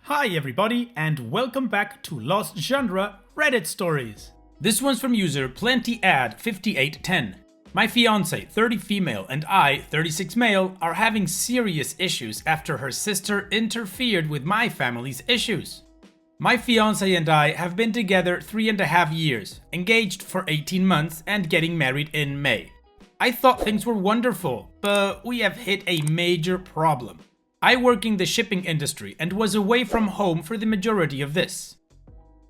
Hi everybody, and welcome back to Lost Genre Reddit Stories. This one's from user PlentyAd5810. My fiance, 30 female, and I, 36 male, are having serious issues after her sister interfered with my family's issues. My fiance and I have been together 3.5 years, engaged for 18 months, and getting married in May. I thought things were wonderful, but we have hit a major problem. I work in the shipping industry and was away from home for the majority of this.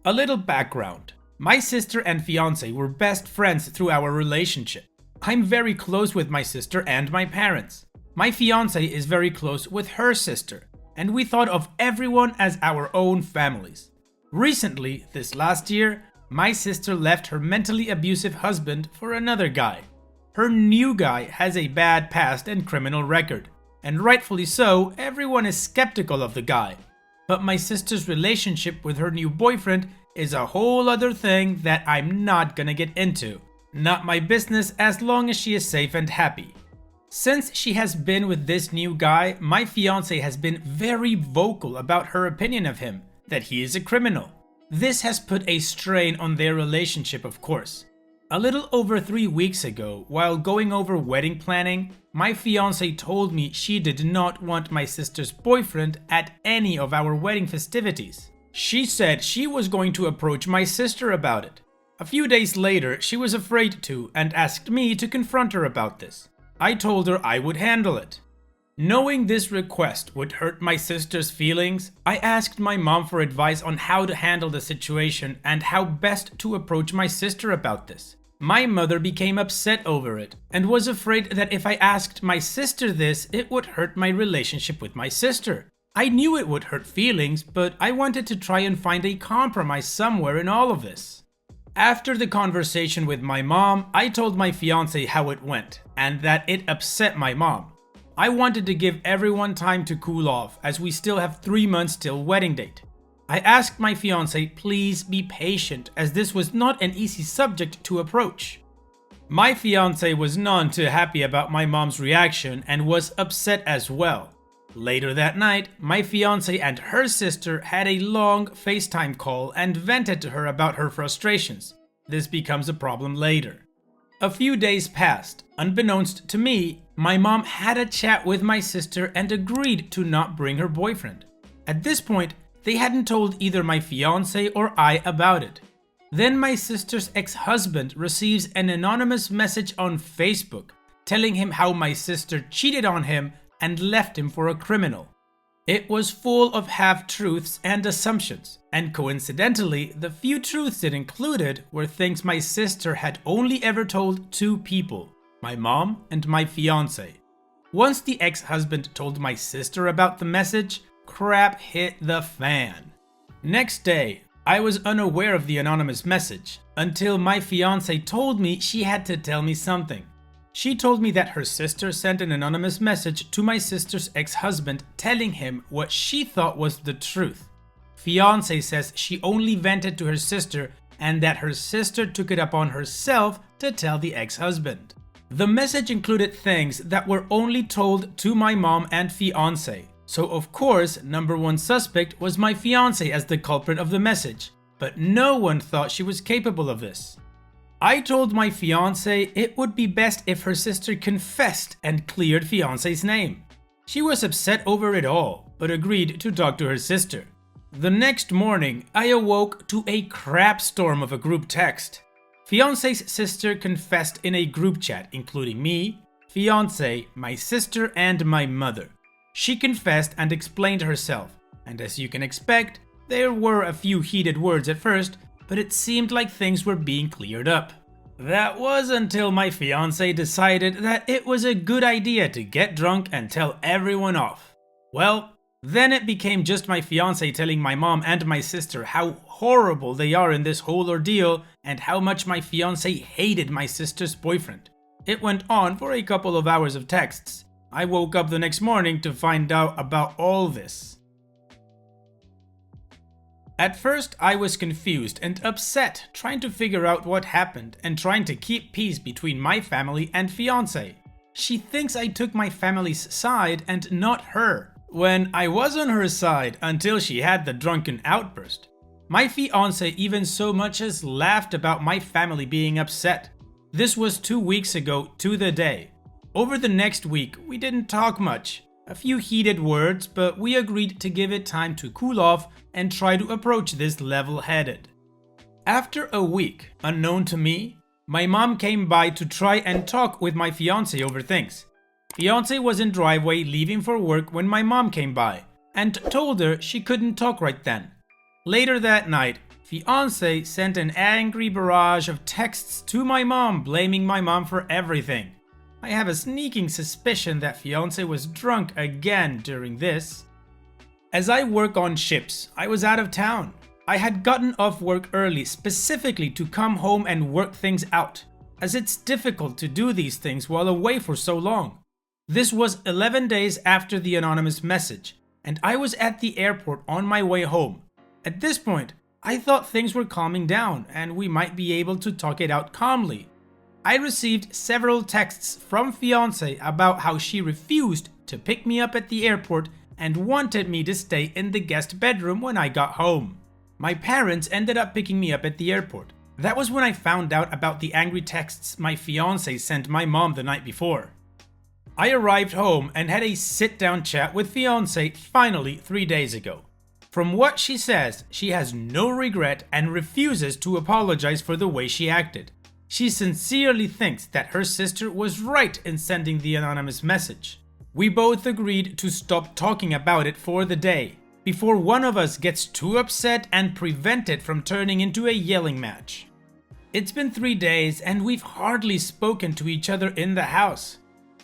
A little background. My sister and fiance were best friends through our relationship. I'm very close with my sister and my parents. My fiance is very close with her sister, and we thought of everyone as our own families. Recently, this last year, my sister left her mentally abusive husband for another guy. Her new guy has a bad past and criminal record. And rightfully so, everyone is skeptical of the guy. But my sister's relationship with her new boyfriend is a whole other thing that I'm not gonna get into. Not my business as long as she is safe and happy. Since she has been with this new guy, my fiance has been very vocal about her opinion of him, that he is a criminal. This has put a strain on their relationship, of course. A little over 3 weeks ago, while going over wedding planning, my fiance told me she did not want my sister's boyfriend at any of our wedding festivities. She said she was going to approach my sister about it. A few days later, she was afraid to and asked me to confront her about this. I told her I would handle it. Knowing this request would hurt my sister's feelings, I asked my mom for advice on how to handle the situation and how best to approach my sister about this. My mother became upset over it and was afraid that if I asked my sister this, it would hurt my relationship with my sister. I knew it would hurt feelings, but I wanted to try and find a compromise somewhere in all of this. After the conversation with my mom, I told my fiance how it went and that it upset my mom. I wanted to give everyone time to cool off as we still have 3 months till wedding date. I asked my fiance please be patient as this was not an easy subject to approach. My fiance was none too happy about my mom's reaction and was upset as well. Later that night, my fiance and her sister had a long FaceTime call and vented to her about her frustrations. This becomes a problem later. A few days passed. Unbeknownst to me, my mom had a chat with my sister and agreed to not bring her boyfriend. At this point, they hadn't told either my fiance or I about it. Then my sister's ex-husband receives an anonymous message on Facebook telling him how my sister cheated on him and left him for a criminal. It was full of half-truths and assumptions, and coincidentally, the few truths it included were things my sister had only ever told 2 people, my mom and my fiance. Once the ex-husband told my sister about the message, crap hit the fan. Next day, I was unaware of the anonymous message until my fiance told me she had to tell me something. She told me that her sister sent an anonymous message to my sister's ex-husband telling him what she thought was the truth. Fiance says she only vented to her sister and that her sister took it upon herself to tell the ex-husband. The message included things that were only told to my mom and fiance. So of course, number one suspect was my fiance as the culprit of the message, but no one thought she was capable of this. I told my fiance it would be best if her sister confessed and cleared fiance's name. She was upset over it all, but agreed to talk to her sister. The next morning, I awoke to a crap storm of a group text. Fiance's sister confessed in a group chat including me, fiance, my sister, and my mother. She confessed and explained herself, and as you can expect, there were a few heated words at first, but it seemed like things were being cleared up. That was until my fiance decided that it was a good idea to get drunk and tell everyone off. Well, then it became just my fiance telling my mom and my sister how horrible they are in this whole ordeal and how much my fiance hated my sister's boyfriend. It went on for a couple of hours of texts. I woke up the next morning to find out about all this. At first, I was confused and upset, trying to figure out what happened and trying to keep peace between my family and fiance. She thinks I took my family's side and not her, When I was on her side until she had the drunken outburst. My fiance even so much as laughed about my family being upset. This was 2 weeks ago to the day. Over the next week, we didn't talk much. A few heated words, but we agreed to give it time to cool off and try to approach this level-headed. After a week, unknown to me, my mom came by to try and talk with my fiance over things. Fiance was in driveway leaving for work when my mom came by and told her she couldn't talk right then. Later that night, fiance sent an angry barrage of texts to my mom blaming my mom for everything. I have a sneaking suspicion that fiance was drunk again during this. As I work on ships, I was out of town. I had gotten off work early specifically to come home and work things out, as it's difficult to do these things while away for so long. This was 11 days after the anonymous message, and I was at the airport on my way home. At this point, I thought things were calming down and we might be able to talk it out calmly. I received several texts from fiance about how she refused to pick me up at the airport and wanted me to stay in the guest bedroom when I got home. My parents ended up picking me up at the airport. That was when I found out about the angry texts my fiance sent my mom the night before. I arrived home and had a sit-down chat with fiance finally 3 days ago. From what she says, she has no regret and refuses to apologize for the way she acted. She sincerely thinks that her sister was right in sending the anonymous message. We both agreed to stop talking about it for the day, before one of us gets too upset and prevent it from turning into a yelling match. It's been 3 days and we've hardly spoken to each other in the house.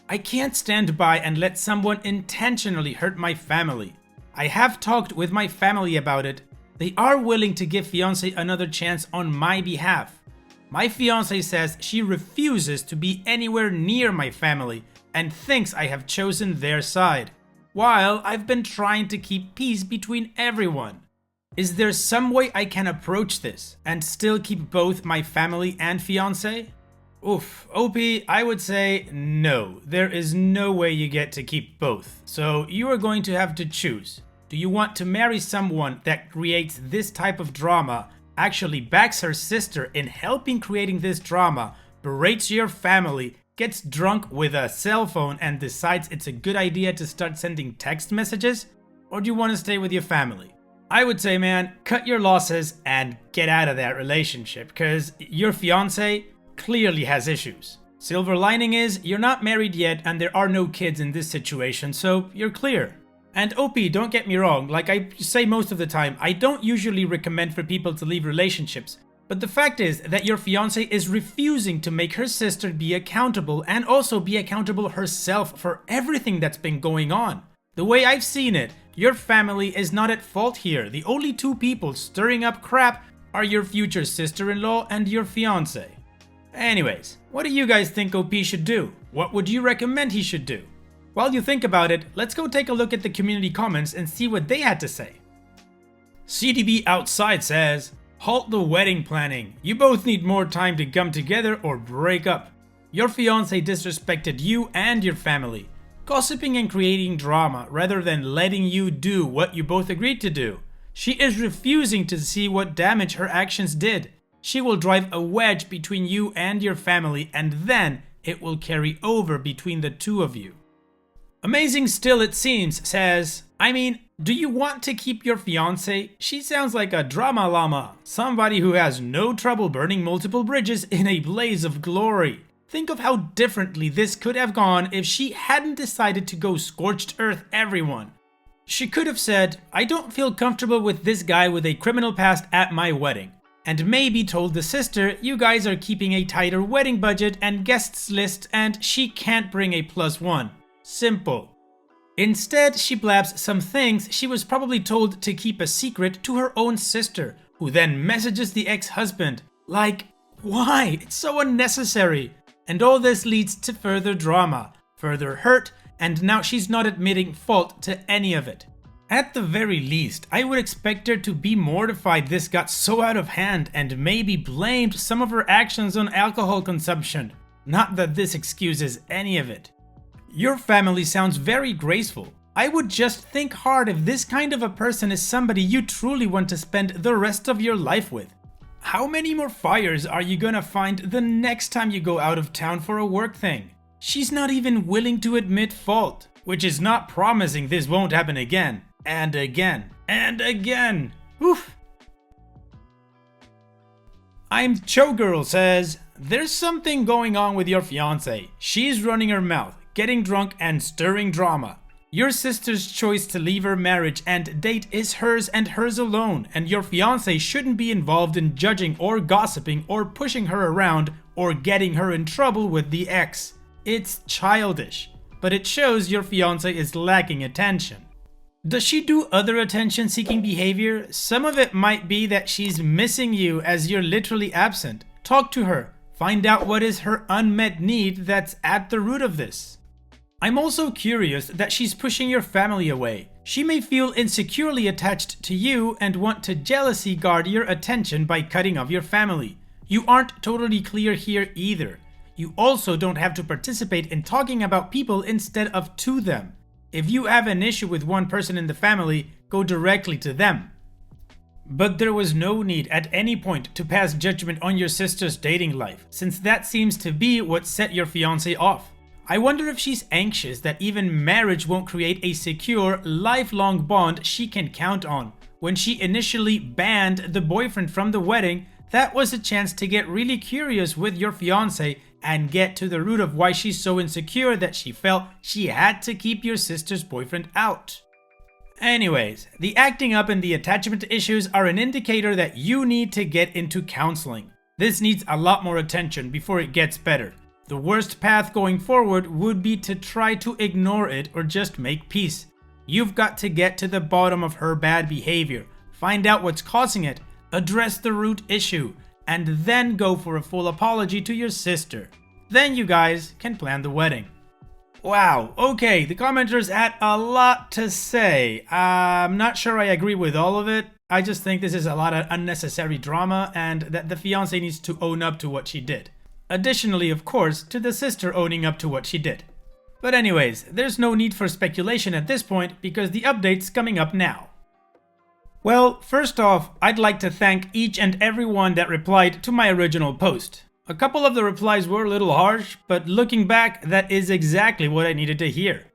I can't stand by and let someone intentionally hurt my family. I have talked with my family about it. They are willing to give fiance another chance on my behalf. My fiance says she refuses to be anywhere near my family and thinks I have chosen their side, while I've been trying to keep peace between everyone. Is there some way I can approach this and still keep both my family and fiance? Oof, OP, I would say no. There is no way you get to keep both. So you are going to have to choose. Do you want to marry someone that creates this type of drama, actually backs her sister in helping creating this drama, berates your family, gets drunk with a cell phone and decides it's a good idea to start sending text messages? Or do you want to stay with your family? I would say, man, cut your losses and get out of that relationship, because your fiance clearly has issues. Silver lining is you're not married yet and there are no kids in this situation, so you're clear. And OP, don't get me wrong, like I say most of the time, I don't usually recommend for people to leave relationships. But the fact is that your fiance is refusing to make her sister be accountable and also be accountable herself for everything that's been going on. The way I've seen it, your family is not at fault here. The only two people stirring up crap are your future sister-in-law and your fiance. Anyways, what do you guys think OP should do? What would you recommend he should do? While you think about it, let's go take a look at the community comments and see what they had to say. CDB Outside says, halt the wedding planning. You both need more time to come together or break up. Your fiance disrespected you and your family, gossiping and creating drama rather than letting you do what you both agreed to do. She is refusing to see what damage her actions did. She will drive a wedge between you and your family, and then it will carry over between the two of you. Amazing Still It Seems says, I mean, do you want to keep your fiance? She sounds like a drama llama, somebody who has no trouble burning multiple bridges in a blaze of glory. Think of how differently this could have gone if she hadn't decided to go scorched earth everyone. She could have said, I don't feel comfortable with this guy with a criminal past at my wedding. And maybe told the sister, you guys are keeping a tighter wedding budget and guests list and she can't bring a +1. Simple. Instead, she blabs some things she was probably told to keep a secret to her own sister, who then messages the ex-husband. Like, why? It's so unnecessary. And all this leads to further drama, further hurt, and now she's not admitting fault to any of it. At the very least, I would expect her to be mortified this got so out of hand and maybe blamed some of her actions on alcohol consumption. Not that this excuses any of it. Your family sounds very graceful. I would just think hard if this kind of a person is somebody you truly want to spend the rest of your life with. How many more fires are you gonna find the next time you go out of town for a work thing? She's not even willing to admit fault, which is not promising this won't happen again, and again, and again. Oof. I'm Chogirl says, there's something going on with your fiance. She's running her mouth, getting drunk and stirring drama. Your sister's choice to leave her marriage and date is hers and hers alone, and your fiance shouldn't be involved in judging or gossiping or pushing her around or getting her in trouble with the ex. It's childish, but it shows your fiance is lacking attention. Does she do other attention-seeking behavior? Some of it might be that she's missing you as you're literally absent. Talk to her. Find out what is her unmet need that's at the root of this. I'm also curious that she's pushing your family away. She may feel insecurely attached to you and want to jealousy guard your attention by cutting off your family. You aren't totally clear here either. You also don't have to participate in talking about people instead of to them. If you have an issue with one person in the family, go directly to them. But there was no need at any point to pass judgment on your sister's dating life, since that seems to be what set your fiancé off. I wonder if she's anxious that even marriage won't create a secure, lifelong bond she can count on. When she initially banned the boyfriend from the wedding, that was a chance to get really curious with your fiancé and get to the root of why she's so insecure that she felt she had to keep your sister's boyfriend out. Anyways, the acting up and the attachment issues are an indicator that you need to get into counseling. This needs a lot more attention before it gets better. The worst path going forward would be to try to ignore it or just make peace. You've got to get to the bottom of her bad behavior, find out what's causing it, address the root issue, and then go for a full apology to your sister. Then you guys can plan the wedding. Wow, okay, the commenters had a lot to say. I'm not sure I agree with all of it. I just think this is a lot of unnecessary drama and that the fiancé needs to own up to what she did. Additionally, of course, to the sister owning up to what she did. But anyways, there's no need for speculation at this point because the update's coming up now. Well, first off, I'd like to thank each and everyone that replied to my original post. A couple of the replies were a little harsh, but looking back, that is exactly what I needed to hear.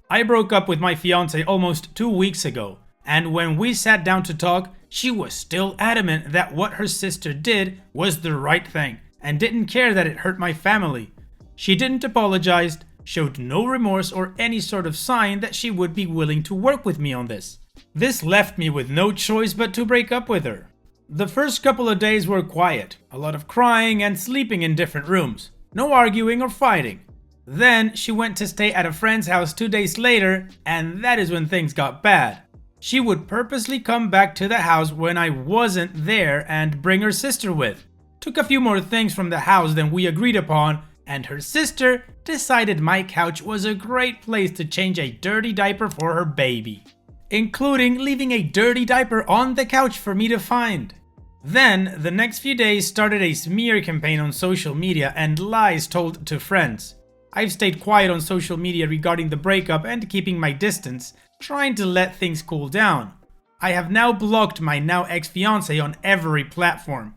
I broke up with my fiancé almost 2 weeks ago, and when we sat down to talk, she was still adamant that what her sister did was the right thing, and didn't care that it hurt my family. She didn't apologize, showed no remorse or any sort of sign that she would be willing to work with me on this. This left me with no choice but to break up with her. The first couple of days were quiet, a lot of crying and sleeping in different rooms. No arguing or fighting. Then she went to stay at a friend's house 2 days later, and that is when things got bad. She would purposely come back to the house when I wasn't there and bring her sister with. Took a few more things from the house than we agreed upon, and her sister decided my couch was a great place to change a dirty diaper for her baby, including leaving a dirty diaper on the couch for me to find. Then, the next few days started a smear campaign on social media and lies told to friends. I've stayed quiet on social media regarding the breakup and keeping my distance, trying to let things cool down. I have now blocked my now ex-fiancé on every platform,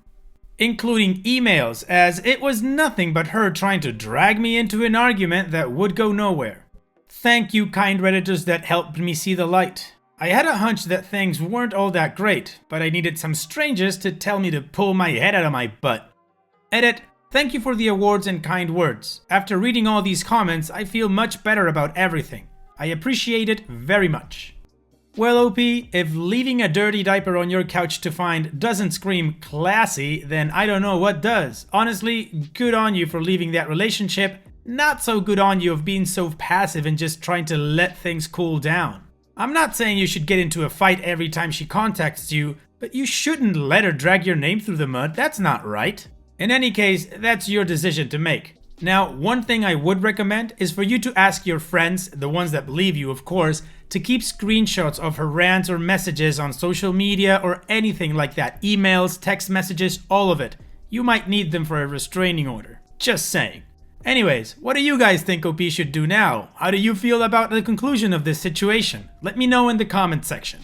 including emails, as it was nothing but her trying to drag me into an argument that would go nowhere. Thank you, kind Redditors that helped me see the light. I had a hunch that things weren't all that great, but I needed some strangers to tell me to pull my head out of my butt. Edit, thank you for the awards and kind words. After reading all these comments, I feel much better about everything. I appreciate it very much. Well, OP, if leaving a dirty diaper on your couch to find doesn't scream classy, then I don't know what does. Honestly, good on you for leaving that relationship. Not so good on you of being so passive and just trying to let things cool down. I'm not saying you should get into a fight every time she contacts you, but you shouldn't let her drag your name through the mud. That's not right. In any case, that's your decision to make. Now, one thing I would recommend is for you to ask your friends, the ones that believe you of course, to keep screenshots of her rants or messages on social media or anything like that. Emails, text messages, all of it. You might need them for a restraining order. Just saying. Anyways, what do you guys think OP should do now? How do you feel about the conclusion of this situation? Let me know in the comment section.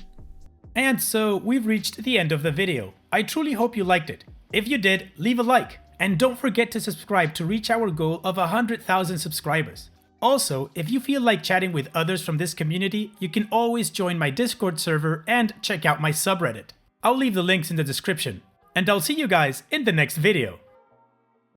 And so we've reached the end of the video. I truly hope you liked it. If you did, leave a like. And don't forget to subscribe to reach our goal of 100,000 subscribers. Also, if you feel like chatting with others from this community, you can always join my Discord server and check out my subreddit. I'll leave the links in the description. And I'll see you guys in the next video.